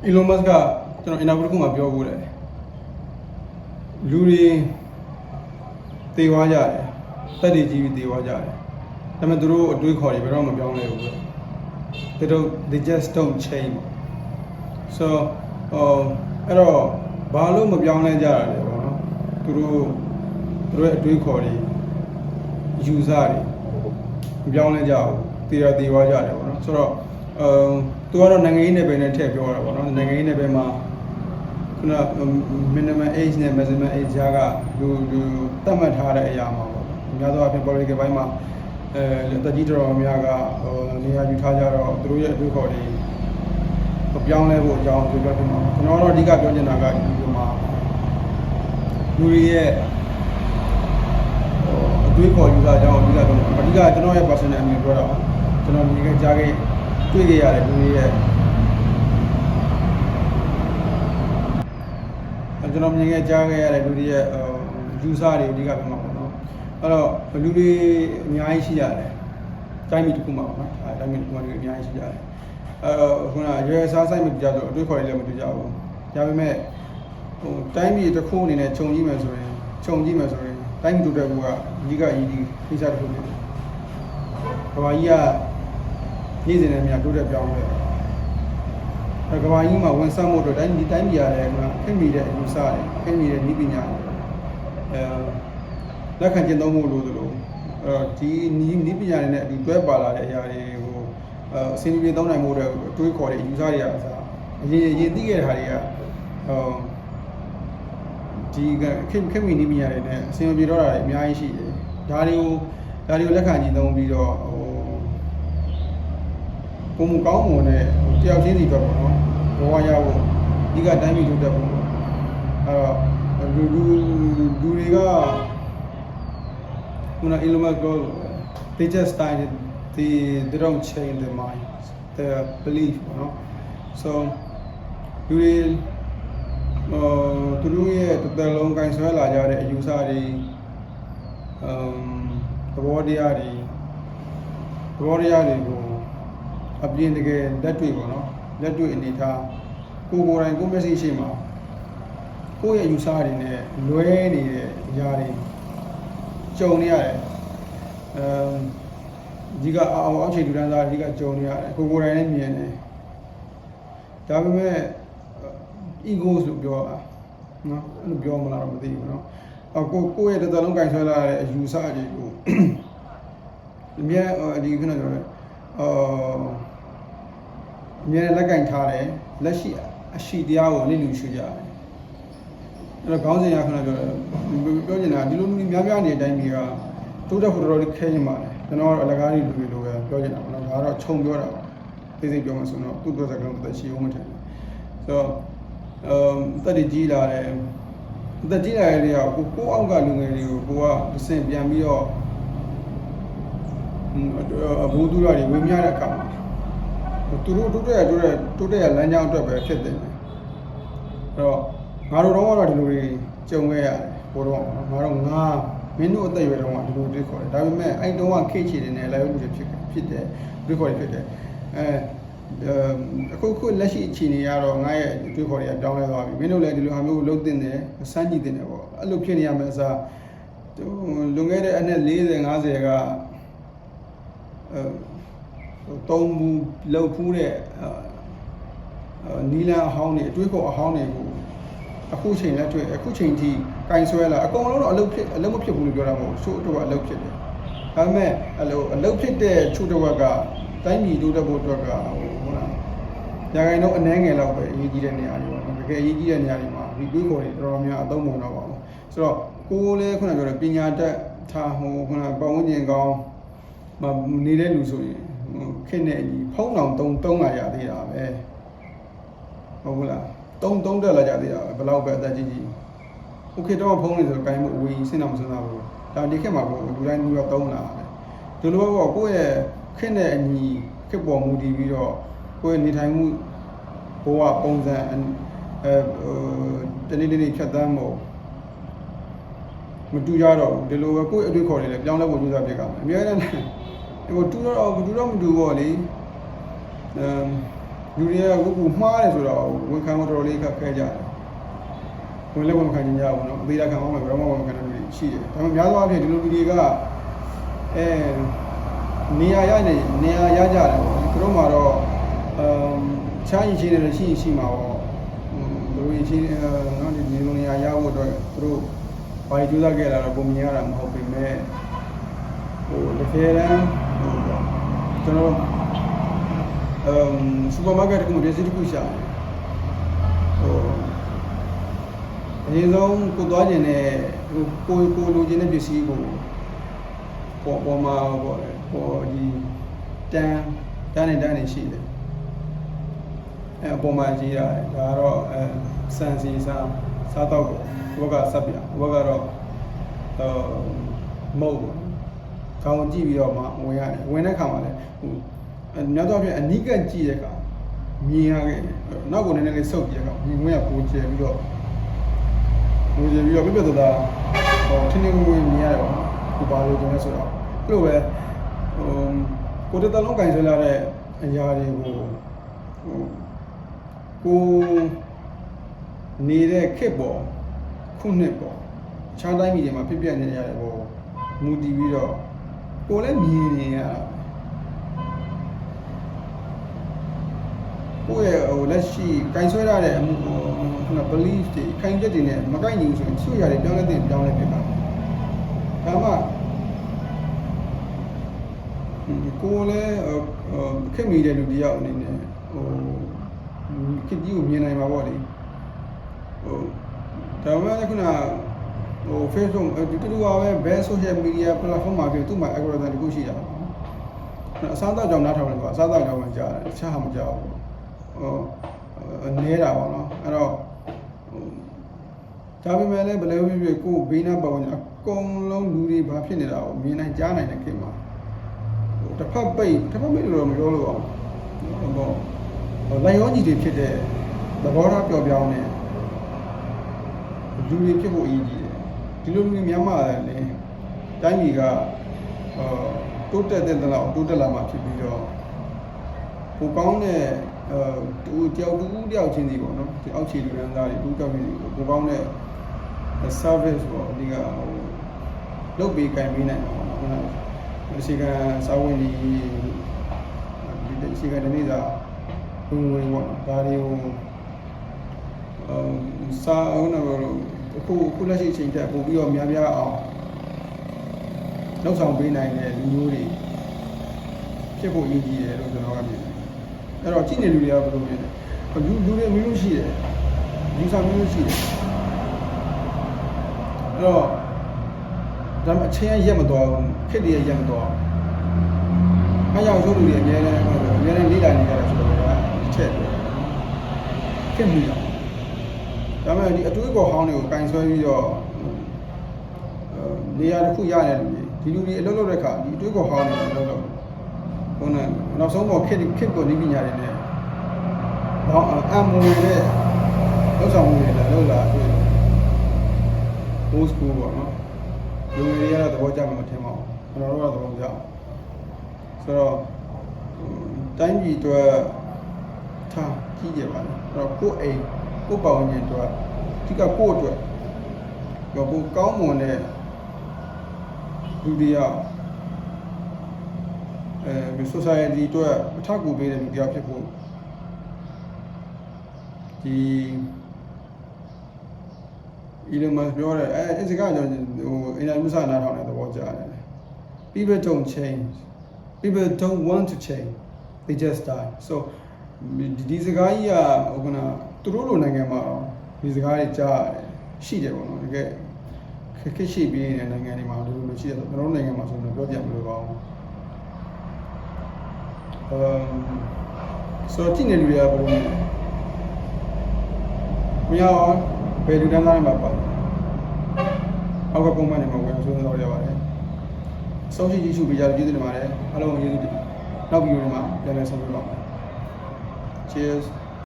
Elon Musk ကကျွန်တော် interview တစ်ခုမှာပြော过တယ်လူတွေသေသွားကြတယ်တက်တည်ကြီးပြီးသေသွားကြတယ်ဒါပေမဲ့သူတို့အတွေးခေါ်တွေဘယ်တော့မှမပြောင်းလဲဘူးthey just don't change so အဲ့တော့ဘာလို့မပြောင်းလဲကြတာလဲပေါ့နော်သူတို့ရဲ့အတွေးခေါ်တွေ user တွေမပြောင်းလဲကြဘူးသေသွားကြတယ်ပေါ့နော်ဆိုတော့သူကတော့နိုင်ငံရေးနယ်ပယ်နဲ့ထည့်ပြောတာပေါ့နော်နိုင်ငံရေးနယ်ပယ်မှာခုန minimum age နဲ့ maximum age ကြားကလူသတ်မှတ်ထားတဲ့အရာမှာပေါ့များသောအားဖြင့် political ဘိုင်းမှာတက်ကြီးတော်များကနေရာယူထားကြတော့သူတို့ရဲ့အတွေးခေါ်တွေပြောင်းလဲဖို့အကြောင်းပြောပြမှာကျွန်တော်တော့အဓိကပြောချင်တာကဒီမှာလူတွေရဲ့အတွေးခေါ်ယူတာအကြောင်းအဓိကကျွန်တော်ရဲ့ personal အမြင်ပြောတာပါကျွန်တော်ဒီကကြားခဲ့တွေ့ကြရတယ်လူတွေရဲ့ကျွန်တော်မြင်ခဲ့ကြားခဲ့ရတဲ့လူတွေရဲ့user တွေအဓိကပြောမှာပေါ့နော်အဲ့တော့လူတွေအများကြီးရှိရတယ်တိုင်းပြည်တစ်ခုမှာပေါ့နော်တိုင်းပြည်တစ်ခုမှာလူတွေအများကြီးရှိရတယ်ခုနရွယ်စားဆိုင်မကြတော့အတွေ့ခေါ်ရည်လည်းမတွေ့ကြဘူးဒါပေမဲ့တိုင်းပြည်တစ်ခုအနေနဲ့ခြုံကြည့်မယ်ဆိုရင်တိုင်းပြည်တိုးတက်ဖို့ကအဓိကအရေးကြီးကိစ္စတစ်ခုဖြစ်တယ်ကမ္ဘာကြီးကနေ့စဉ်နဲ့များတိုးတက်ပြောင်းလဲကမ္ဘာကြီးမှာဝန်ဆောင်မှုတို့တိုင်းပြည်ရတယ်ကခင်မိတဲ့အယူဆတွေခင်မိတဲ့နည်းပညာတွေလက်ခံကျင့်သုံးမှုလို့ဆိုလို့ဒီနည်းပညာတွေနဲ့အတူတွဲပါလာတဲ့အရာတွေကိုအစီအပြေသုံးနိုင်မှုတွေတွေးခေါ်တဲ့ယူဆတွေအစားအရင်သိခဲ့တဲ့ဟာတွေကဒီခင်မိနည်းပညာတွေနဲ့အစီအပြေတော့တာတွေအများကြီးရှိတယ်ဒါတွေကိုလက်ခံကျင့်သုံးပြီးတော့ပုံမကောင်းမွန်တဲ့တယောက်ချင်းစီတော့ပေါ့နော်ဘဝရဖို့ဒီကတိုင်းပြည်တိုးတက်ဖို့အဲ့တော့လူတွေကခုန Elon Musk they just started they don't change their mind their belief ပေါ့နော် so လူတွေသူတို့ရဲ့တစ်သက်လုံးကင်ဆွဲလာကြတဲ့အယူဆတွေသဘောတရားတွေကိုအပြင်တကယ်လက်တွေ့ပေါ့နော်လက်တွေ့အနေထားကိုယ်တိုင်ကိုမျက်စိရှိမှာကိုယ့်ရဲ့ယူဆတွေနဲ့လွဲနေတဲ့အရာတွေကြုံနေရတယ်ဒီကအောက်ခြေလူတန်းစားဒီကကြုံနေရတယ်ကိုယ်တိုင်လည်းမြင်တယ်ဒါပေမဲ့ egos လို့ပြောတာနော်အဲ့လိုပြောမလားတော့မသိဘူးနော်ကိုယ့်ရဲ့တစ်သက်လုံးကင်ဆွဲလာတဲ့အယူဆတွေကိုအမြဲဒီခဏပြောတယ်အမြဲလက်ကင်ထားတယ်လက်ရှိအရှိတရားကိုလေ့လူရှုကြတယ်အဲ့တော့ခေါင်းစဉ်ရခဏပြောချင်တာဒီလိုလူများနေတဲ့အတိုင်းကြီးကတိုးတက်ဖို့တော်တော်ခဲရင်ပါတယ်ကျွန်တော်ကတော့အလကားလေးလူတွေလိုပဲပြောချင်တာပေါ့နော်ဒါကတော့ခြုံပြောတာပါသိစိတ်ပြောမှဆိုတော့သူ့ပြောစကားကိုသက်ရှိအောင်မထင်ဘူးဆိုတော့တက်တည်ကြီးလာတယ်တက်ကြီးလာတဲ့တွေကကိုအောက်ကလူငယ်တွေကိုကိုကတစ်ဆင့်ပြန်ပြီးတော့အဘူဒူရာတွေဝေမျှတဲ့အခါမှာသူတို့တိုးတက်လမ်းကြောင်းအတွက်ပဲဖြစ်တယ်အဲ့တော့ငါတို့တော့ဒီလိုတွေကြုံခဲ့ရတယ်ဘိုးတော့ငါမင်းတို့အသက်အရွယ်တုန်းကဒီလိုတွေခေါ်တယ်ဒါပေမဲ့အဲ့တုန်းကခေတ်ချီတွေနဲ့လိုက်လို့ဖြစ်တယ်တွေခေါ်ဖြစ်တယ်အခုလက်ရှိအခြေအနေကတော့ငါရဲ့တွေခေါ်တွေကပြောင်းလဲသွားပြီမင်းတို့လည်းဒီလိုဟာမျိုးလုပ်တင်တယ်စမ်းကြည့်တင်တယ်ပေါ့အဲ့လိုဖြစ်နေရမယ်အစားလွန်ခဲ့တဲ့အနှစ်40 50ကတုံးမှုလောက်ဖူးတဲ့နီလန်အဟောင်းတွေအတွေးခေါ်အဟောင်းတွေကိုအခုချိန်လက်တွေ့အခုချိန်ထိကင်ဆွဲလာအကုန်လုံးတော့အလုပ်မဖြစ်ဘူးလို့ပြောတာမဟုတ်ချို့တော့အလုပ်ဖြစ်တယ်ဒါပေမဲ့အလုပ်ဖြစ်တဲ့ချို့တော့ကတိုင်းပြည်တိုးတက်ဖို့အတွက်ကဟုတ်လားညာခိုင်တော့အနှဲငယ်လောက်ပဲအရေးကြီးတဲ့နေရာတွေပေါ့တကယ်အရေးကြီးတဲ့နေရာတွေမှာဒီတွေးခေါ်တွေတော်တော်များအသုံးဝင်တော့ပါဘူးဆိုတော့ကိုယ်လည်းခုနပြောတဲ့ပညာတတ်ထားဟိုခုနပတ်ဝန်းကျင်ကောင်းမနေတဲ့လူဆိုရင်ခက်နေကြီးဖုံးအောင်သုံးလာရသေးတာပဲဟုတ်လားသုံးတက်လာကြသေးတာပဲဘယ်လောက်ပဲအသက်ကြီးโอเคတော့ဖုံးနေဆိုကိုင်းမှုအဝေးစဉ်းစားမစဉ်းစားဘူးဒါဒီခေတ်မှာကိုလူတိုင်းလူရောသုံးလာတယ်ဒီလိုပေါ့ကိုယ့်ရဲ့ခက်နေအညီခက်ပေါ်မူတည်ပြီးတော့ကိုယ့်ရဲ့နေထိုင်မှုဘဝပုံစံတနေ့ဖြတ်သန်းမှုမတူကြတော့ဘူးဒီလိုပဲကိုယ့်အတွေ့ခေါ်တွေလည်းပြောင်းလဲဖို့ကြိုးစားဖြစ်ကြမယ်အများကြီး ဟိုတူတော့မတူပေါ့လေလူတွေကကိုမှားတယ်ဆိုတော့ဝန်ခံတော်တော်လေးခက်ခဲကြတယ်ဝင်လည်းဝန်ခံကြရဘူးနော်အသေးခံအောင်မယ်ဘယ်တော့မှဝန်ခံတယ်လူရှိတယ်ဒါပေမဲ့များသောအားဖြင့်ဒီလိုလူတွေကနေရာရကြတယ်ပေါ့သူတို့မှာတော့ချားရင်ချင်းတယ်ရှိမှာပေါ့သူတို့ရင်ချင်းနော်ဒီလိုနေရာရဖို့အတွက်သူတို့ဘာကြိုးစားခဲ့လာတော့ပုံမြင်ရတာမဟုတ်ပေမဲ့ဟိုတကယ်တမ်းကျွန်တော်စူပါမားကတ်ကမှပြည့်စုံတစ်ခုရှာဟိုအရင်ဆုံးကိုသွားခြင်းနဲ့ဟိုကိုလိုချင်တဲ့ပစ္စည်းကိုပေါ်မှာပေါ့လေဟိုဒီတန်းနေရှိတယ်အပေါ်မှာကြီးရတယ်ဒါကတော့စံစီစားတော့ကိုဘက်ကဆက်ပြဘက်ကတော့မဟုတ်ဘူးခေါင်းကြည့်ပြီးတော့မှဝင်ရတယ်ဝင်တဲ့ခါမှာလည်းဟိုများသောအားဖြင့်အနိကကြည့်တဲ့အခါမြင်ရခဲ့နောက်ကိုနည်းနည်းလေးဆုပ်ပြရအောင်မြင်ဝင်ရပိုကျပြီးတော့ပြပြသားဟိုထင်းထင်းဝင်မြင်ရတယ်ပေါ့ဒီပါလို့ကျွန်တော်ဆိုတော့အဲ့လိုပဲကိုတတလုံးကင်ဆွဲလာတဲ့အရာတွေကိုကိုနေတဲ့ခက်ပေါ်ခုနှစ်ပေါ်ခြားတိုင်းပြည်တွေမှာဖြစ်ပြနေရတယ်ပေါ့မူတည်ပြီးတော့ကိုလည်းမြင်နေရတာကိုယ့်ရဲ့ဟိုလက်ရှိကင်ဆွဲရတဲ့ခုန belief တွေခိုင်ချက်တွေနဲ့မကိုက်ညီဘူးဆိုရင်ချို့ရတယ်ပြောင်းလဲဖြစ်တာဒါမှကိုလည်းခက်မိတဲ့လူတယောက်အနေနဲ့ဟိုခက်ကြီးကိုမြင်နိုင်မှာပေါ့လေဟိုဒါမှလည်းခုနဟို Facebook တူပါပဲဘယ် social media platform မှာပြောသူ့မှာ algorithm တခုရှိတာအစားအသောက်ကြောင့်နားထောင်တယ်ကွာအစားအသောက်ကြောင့်မှကြားတယ်တခြားဟာမကြားဘူးနေတာပေါ့နော်အဲ့တော့ဒါပေမဲ့လည်းဘယ်လိုဖြစ်ကိုဘေးနားပတ်ဝန်းကျင်အကုန်လုံးလူတွေဘာဖြစ်နေတာကိုမြင်နိုင်ကြားနိုင်တဲ့ခင်မှာတစ်ဖက်ပိတ်လို့မပြောလို့အောင်လိုက်ရောညီတွေဖြစ်တဲ့သဘောထားပျော်ပြောင်းနေလူတွေဖြစ်ဖို့အရေးကြီးတယ်ဒီလိုလူတွေများမှလည်းတိုင်းပြည်ကတိုးတက်တဲ့လောက်တိုးတက်လာမှဖြစ်ပြီးတော့ပိုကောင်းတဲ့တူတယောက်ချင်းစီပေါ့နော်ဒီအောက်ခြေလူရန်သားတွေတူတယောက်ချင်းစီပိုကောင်းတဲ့ service ပေါ့ဒီကဟိုလုပ်ပေးကင်ပေးနိုင်ပါတော့နော်ဒီစီကစာဝင်ဒီစီကတနေ့စာဝင်ပေါ့နော်ဒါတွေကိုစာအောင်တော့အခုလက်ရှိအချိန်တက်ပို့ပြီးတော့များအောင်လောက်ဆောင်ပေးနိုင်တဲ့လူမျိုးတွေဖြစ်ဖို့ရည်ကြီးတယ်လို့ကျွန်တော်ကမြင်တယ်အဲ့တော့ကြည့်နေလူတွေကဘယ်လိုမြင်လဲလူတွေမျိုးရှိတယ်လူစားမျိုးရှိတယ်အဲ့တော့ဒါမှအချင်းရက်မတော်ဘူးခက်တွေရက်မတော်အားကြောင့်ဆိုလူတွေအများနဲ့လေ့လာနေကြတယ်ဆိုတော့အချက်ခက်မိတာဒါမှဒီအတွေးပေါ်ဟောင်းတွေကိုကင်ဆွဲပြီးတော့နေရာတစ်ခုရတဲ့လူတွေအလုပ်လုပ်တဲ့အခါဒီအတွေးပေါ်ဟောင်းတွေအလုပ်လုပ်ခုနနောက်ဆုံးပေါ်ခက်ကိုနေပညာတွေနဲ့တော့အမွေနဲ့လောက်ဆောင်မှုတွေလည်းလောက်လာတွေ့တယ် old school ပေါ့နော်လူတွေကတော့သဘောကျမှမထင်ပါဘူးကျွန်တော်တို့ကသဘောကျဆိုတော့တိုင်းပြည်အတွက်ထားကြည့်ကြပါလားအဲ့တော့ကိုယ့်အိမ်ကိုယ့်ပေါင်းခြင်းအတွက်ဒီကကိုယ့်အတွက်တော့ကိုကောင်းမွန်တဲ့လူတွေကsociety အတွက်အထောက်အကူပေးတဲ့လူတယောက်ဖြစ်ဖို့ဒီ Elon Musk ပြောတယ်အဲဒီစကားကျွန်တော်ဟို interview စနားထောင်တဲ့သဘောကျတယ် People don't change people don't want to change they just die so ဒီစကားကြီးကဟိုကသူတို့လိုနိုင်ငံမှာဒီစကားတွေကြားရတယ်ရှိတယ်ပေါ့နော်တကယ်ခက်ရှိပြီးနေတဲ့နိုင်ငံတွေမှာလိုရှိတယ်ဆိုကျွန်တော်တို့နိုင်ငံမှာဆိုတော့ပြောပြမလို့ပါဘူးဆိုတော့ကြည့်နေလူတွေကဘယ်လိုလဲမရအောင်ဘယ်လူတန်းသားတွေမှာပါအောက်ကပုံမှန်နေမှာဝင်ဆိုတော့ရပါတယ်စောင့်ကြည့်ကြည့်ရှုပေးကြလို့ကျေးဇူးတင်ပါတယ်အားလုံးကျေးဇူးတင်နောက်ဗီဒီယိုတွေမှာပြန်လည်ဆုံတွေ့ပါမယ် Cheers